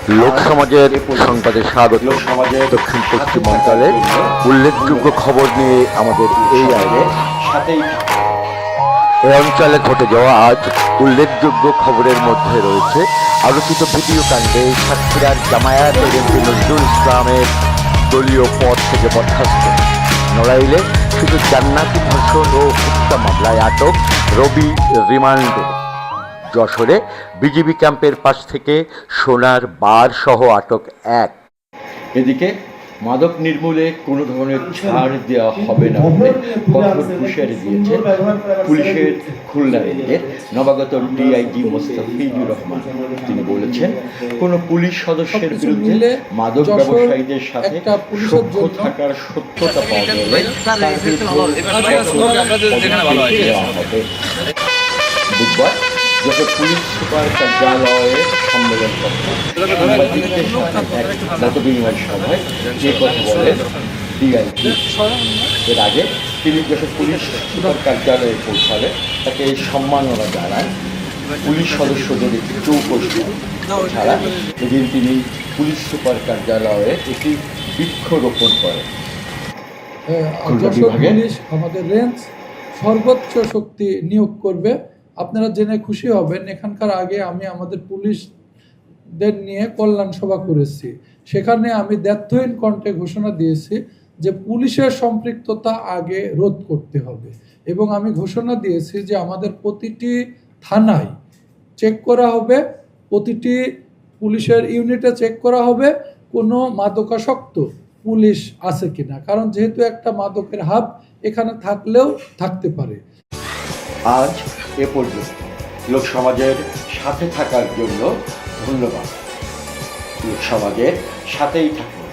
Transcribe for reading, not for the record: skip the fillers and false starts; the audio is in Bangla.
লোক সমাজের সংবাদে স্বাগত। দক্ষিণ পশ্চিম অঞ্চলের উল্লেখযোগ্য খবর নিয়ে আমাদের এই আইনে এই অঞ্চলে ঘটে যাওয়া আজ উল্লেখযোগ্য খবরের মধ্যে রয়েছে আলোচিত ভিডিও কাণ্ডে সাতক্ষীরার জামায়াতের এমপি নজরুল ইসলামের দলীয় পদ থেকে বরখাস্ত। নড়াইলে শুধু জান্নাতি ধর্ষণ ও হত্যা মামলায় আটক রবি রিমান্ডে। যশোরে বিজিবি ক্যাম্পের পাশ থেকে সোনার বার সহ আটক এক। এদিকে মাদক নির্মূলে কোনো ধরনের ছাড় দেওয়া হবে না বলে কঠোর হুঁশিয়ারি দিয়েছে পুলিশের খুলনা রেঞ্জের নবাগত ডিআইজি মোস্তাফিজুর রহমান। তিনি বলেছেন, কোনো পুলিশ সদস্যের বিরুদ্ধে মাদক ব্যবসায়ীদের সাথে সখ্য থাকার সত্যতা পাওয়া গেলে তার বিরুদ্ধে বুধবার যখন পুলিশ সুপার কার্যালয়ে সম্মেলন কক্ষে সাংবাদিকদের সাথে এক মতবিনিময় সভায় যে কথা বলেন ডিআইজি। এর আগে তিনি যখন পুলিশ সুপার কার্যালয়ে পৌঁছালেন তাকে সম্মাননা জানান পুলিশ সদস্যদের একটি চৌকশি। এছাড়া এদিন তিনি পুলিশ সুপার কার্যালয়ে একটি বৃক্ষরোপণ করেন। পুলিশ আমাদের রেঞ্জ সর্বোচ্চ শক্তি নিয়োগ করবে। আপনারা জেনে খুশি হবেন, এখানকার আগে আমি আমাদের পুলিশদের নিয়ে কল্যাণ সভা করেছি। সেখানে আমি দ্ব্যর্থহীন কণ্ঠে ঘোষণা দিয়েছি যে পুলিশের সম্পৃক্ততা আগে রোধ করতে হবে, এবং আমি ঘোষণা দিয়েছি যে আমাদের প্রতিটি থানায় চেক করা হবে, প্রতিটি পুলিশের ইউনিটে চেক করা হবে কোনো মাদকাসক্ত পুলিশ আছে কিনা, কারণ যেহেতু একটা মাদকের হাব এখানে থাকলেও থাকতে পারে। আজ এ পর্যন্ত। লোক সমাজের সাথে থাকার জন্য ধন্যবাদ। লোক সমাজের সাথেই থাকুন।